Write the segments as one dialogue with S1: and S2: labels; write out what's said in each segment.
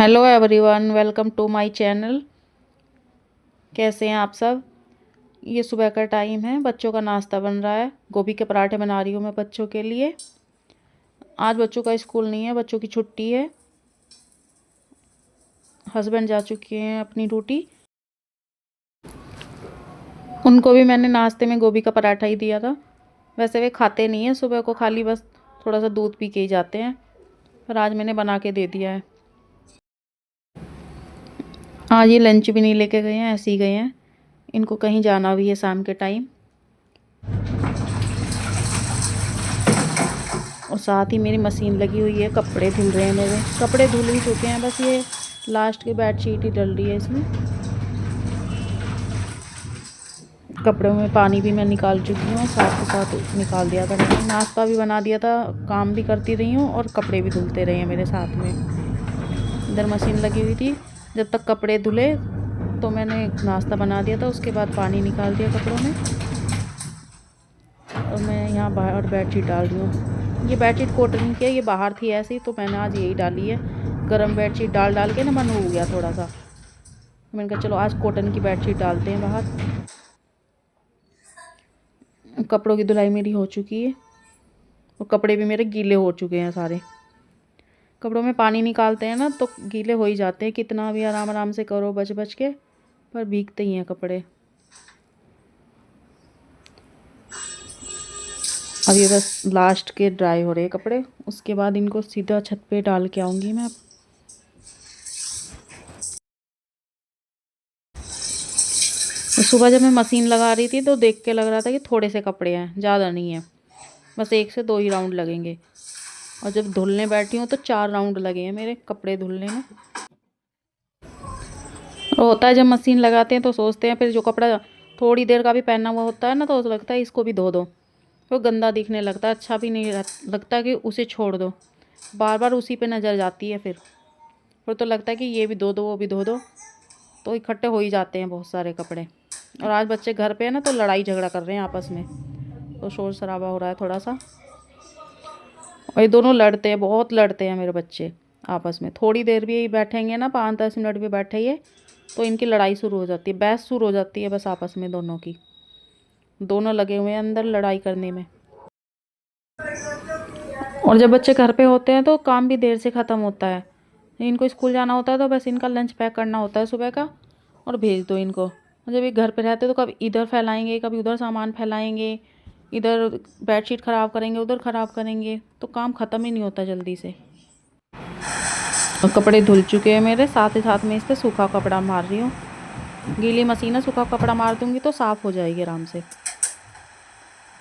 S1: Hello everyone, welcome to my channel. कैसे हैं आप सब। ये सुबह का टाइम है, बच्चों का नाश्ता बन रहा है। गोभी के पराठे बना रही हूँ मैं बच्चों के लिए। आज बच्चों का स्कूल नहीं है, बच्चों की छुट्टी है। हस्बैंड जा चुके हैं अपनी ड्यूटी। उनको भी मैंने नाश्ते में गोभी का पराठा ही दिया था। वैसे वे खाते नहीं हैं सुबह को, खाली बस थोड़ा सा दूध पी के ही जाते हैं, पर आज मैंने बना के दे दिया है। आज ये लंच भी नहीं लेके गए हैं, ऐसे ही गए हैं। इनको कहीं जाना भी है शाम के टाइम। और साथ ही मेरी मशीन लगी हुई है, कपड़े धुल रहे हैं। मेरे कपड़े धुल ही चुके हैं, बस ये लास्ट की बेडशीट ही डल रही है इसमें। कपड़ों में पानी भी मैं निकाल चुकी हूँ, साथ के साथ निकाल दिया था मैंने। नाश्ता भी बना दिया था, काम भी करती रही हूँ और कपड़े भी धुलते रहे हैं मेरे साथ में। इधर मशीन लगी हुई थी, जब तक कपड़े धुले तो मैंने नाश्ता बना दिया था। उसके बाद पानी निकाल दिया कपड़ों में और मैं यहाँ बाहर बेडशीट डाल रही हूँ। ये बेडशीट कॉटन की है, ये बाहर थी ऐसी, तो मैंने आज यही डाली है। गर्म बेडशीट डाल डाल के ना मन हो गया थोड़ा सा, मैंने कहा चलो आज कॉटन की बेडशीट डालते हैं बाहर। कपड़ों की धुलाई मेरी हो चुकी है और कपड़े भी मेरे गीले हो चुके हैं सारे। कपड़ों में पानी निकालते हैं ना तो गीले हो ही जाते हैं, कितना भी आराम आराम से करो बच बच के, पर भीगते ही हैं कपड़े। अब ये बस लास्ट के ड्राई हो रहे हैं कपड़े, उसके बाद इनको सीधा छत पे डाल के आऊँगी मैं। सुबह जब मैं मशीन लगा रही थी तो देख के लग रहा था कि थोड़े से कपड़े हैं, ज़्यादा नहीं है, बस 1 से 2 ही राउंड लगेंगे। और जब धुलने बैठी हूँ तो 4 राउंड लगे हैं मेरे कपड़े धुलने में। और होता है जब मशीन लगाते हैं तो सोचते हैं, फिर जो कपड़ा थोड़ी देर का भी पहना हुआ होता है ना तो लगता है इसको भी धो दो, वो गंदा दिखने लगता है, अच्छा भी नहीं लगता कि उसे छोड़ दो। बार बार उसी पे नज़र जाती है, फिर तो लगता है कि ये भी धो दो वो भी धो दो, तो इकट्ठे हो ही जाते हैं बहुत सारे कपड़े। और आज बच्चे घर पे है ना, तो लड़ाई झगड़ा कर रहे हैं आपस में, तो शोर शराबा हो रहा है थोड़ा सा। और ये दोनों लड़ते हैं, बहुत लड़ते हैं मेरे बच्चे आपस में। थोड़ी देर भी बैठेंगे ना, 5-10 मिनट भी बैठेंगे तो इनकी लड़ाई शुरू हो जाती है, बहस शुरू हो जाती है बस आपस में दोनों की। दोनों लगे हुए हैं अंदर लड़ाई करने में। और जब बच्चे घर पे होते हैं तो काम भी देर से ख़त्म होता है। इनको स्कूल जाना होता है तो बस इनका लंच पैक करना होता है सुबह का और भेज दो इनको। और जब ये घर पे रहते तो कभी इधर फैलाएंगे, कभी उधर सामान फैलाएंगे, इधर बेडशीट ख़राब करेंगे, उधर ख़राब करेंगे, तो काम ख़त्म ही नहीं होता जल्दी से। और कपड़े धुल चुके हैं मेरे, साथ ही साथ में इस पर सूखा कपड़ा मार रही हूँ। गीली मशीन है, सूखा कपड़ा मार दूँगी तो साफ़ हो जाएगी आराम से।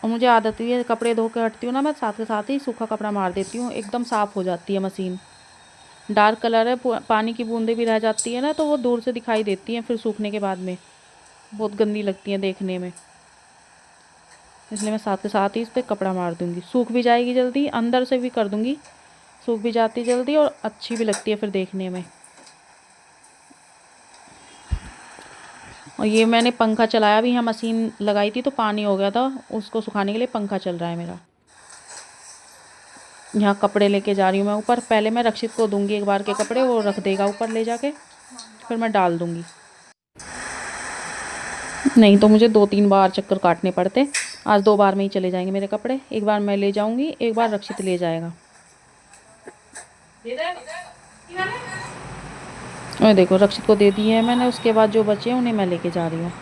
S1: और मुझे आदत भी है, कपड़े धो के हटती हूँ ना, मैं साथ के साथ ही सूखा कपड़ा मार देती हूँ, एकदम साफ़ हो जाती है मशीन। डार्क कलर है, पानी की बूंदें भी रह जाती है ना तो वो दूर से दिखाई देती हैं, फिर सूखने के बाद में बहुत गंदी लगती हैं देखने में। इसलिए मैं साथ के साथ ही इस पर कपड़ा मार दूँगी, सूख भी जाएगी जल्दी, अंदर से भी कर दूँगी, सूख भी जाती जल्दी और अच्छी भी लगती है फिर देखने में। और ये मैंने पंखा चलाया भी, यहाँ मशीन लगाई थी तो पानी हो गया था, उसको सुखाने के लिए पंखा चल रहा है मेरा। यहाँ कपड़े लेके जा रही हूँ मैं ऊपर। पहले मैं रक्षित को दूंगी एक बार के कपड़े, वो रख देगा ऊपर ले जाके, फिर मैं डाल दूंगी। नहीं तो मुझे 2-3 बार चक्कर काटने पड़ते। आज 2 बार में ही चले जाएंगे मेरे कपड़े, एक बार मैं ले जाऊंगी, एक बार रक्षित ले जाएगा। और देखो रक्षित को दे दिए हैं मैंने, उसके बाद जो बचे हैं उन्हें मैं लेके जा रही हूँ।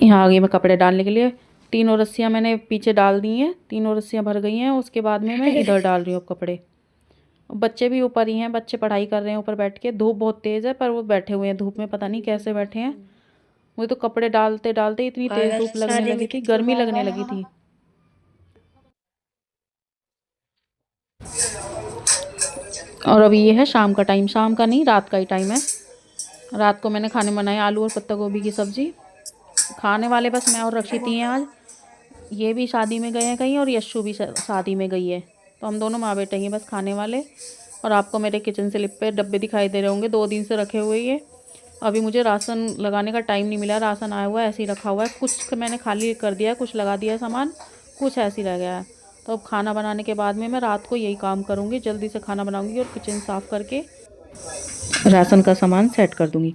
S1: यहाँ आ गई मैं कपड़े डालने के लिए। 3 रस्सियाँ मैंने पीछे डाल दी हैं, 3 रस्सियाँ भर गई हैं। उसके बाद में मैं इधर डाल रही हूँ कपड़े। बच्चे भी ऊपर ही हैं, बच्चे पढ़ाई कर रहे हैं ऊपर बैठ के। धूप बहुत तेज़ है पर वो बैठे हुए हैं धूप में, पता नहीं कैसे बैठे हैं। मुझे तो कपड़े डालते डालते इतनी तेज़ धूप लगने लगी थी, गर्मी लगने लगी थी। और अभी ये है शाम का टाइम, शाम का नहीं रात का ही टाइम है। रात को मैंने खाने बनाए आलू और पत्ता गोभी की सब्ज़ी। खाने वाले बस मैं और रक्षित ही हैं आज। ये भी शादी में गए हैं कहीं और यशु भी शादी में गई है, तो हम दोनों माँ बेटे ही बस खाने वाले। और आपको मेरे किचन स्लिप पे डब्बे दिखाई दे रहे होंगे, 2 दिन से रखे हुए ये। अभी मुझे राशन लगाने का टाइम नहीं मिला, राशन आया हुआ है ऐसे ही रखा हुआ है, कुछ मैंने खाली कर दिया है, कुछ लगा दिया है सामान, कुछ ऐसे ही रह गया है। तो अब खाना बनाने के बाद में मैं रात को यही काम करूँगी, जल्दी से खाना बनाऊँगी और किचन साफ़ करके राशन का सामान सेट कर दूँगी।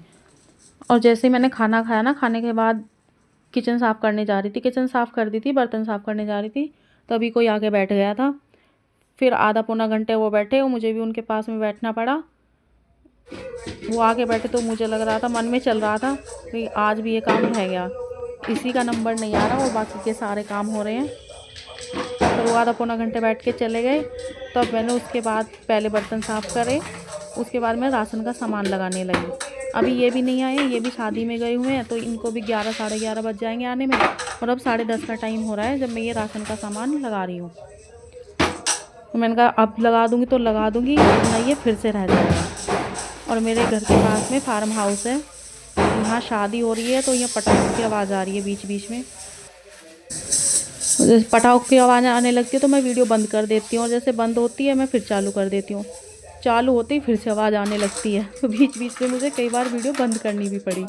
S1: और जैसे ही मैंने खाना खाया ना, खाने के बाद किचन साफ़ करने जा रही थी, किचन साफ़ कर दी थी, बर्तन साफ़ करने जा रही थी, तभी कोई आके बैठ गया था। फिर आधा पौना घंटे वो बैठे, मुझे भी उनके पास में बैठना पड़ा। वो आके बैठे तो मुझे लग रहा था, मन में चल रहा था कि आज भी ये काम रह गया, इसी का नंबर नहीं आ रहा और बाकी के सारे काम हो रहे हैं। फिर वो आधा पौना घंटे बैठ के चले गए। तब मैंने उसके बाद पहले बर्तन साफ़ करे, उसके बाद मैं राशन का सामान लगाने लगी। अभी ये भी नहीं आए, ये भी शादी में गए हुए हैं, तो इनको भी 11 साढ़े 11 बज जाएंगे आने में। और अब 10:30 का टाइम हो रहा है जब मैं ये राशन का सामान लगा रही हूँ। तो मैंने कहा अब लगा दूँगी तो लगा दूँगी, वरना ये फिर से रह जाएगा। और मेरे घर के पास में फार्म हाउस है, यहाँ शादी हो रही है, तो यहाँ पटाखों की आवाज़ आ रही है बीच बीच में। जैसे पटाखों की आवाज़ आने लगती है तो मैं वीडियो बंद कर देती हूँ, और जैसे बंद होती है मैं फिर चालू कर देती हूँ। चालू होते ही फिर से आवाज़ आने लगती है, तो बीच बीच में मुझे कई बार वीडियो बंद करनी भी पड़ी।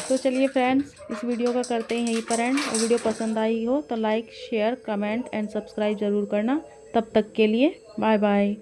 S1: तो चलिए फ्रेंड्स, इस वीडियो का करते हैं यहीं पर एंड। और वीडियो पसंद आई हो तो like share comment and subscribe ज़रूर करना। तब तक के लिए बाय बाय।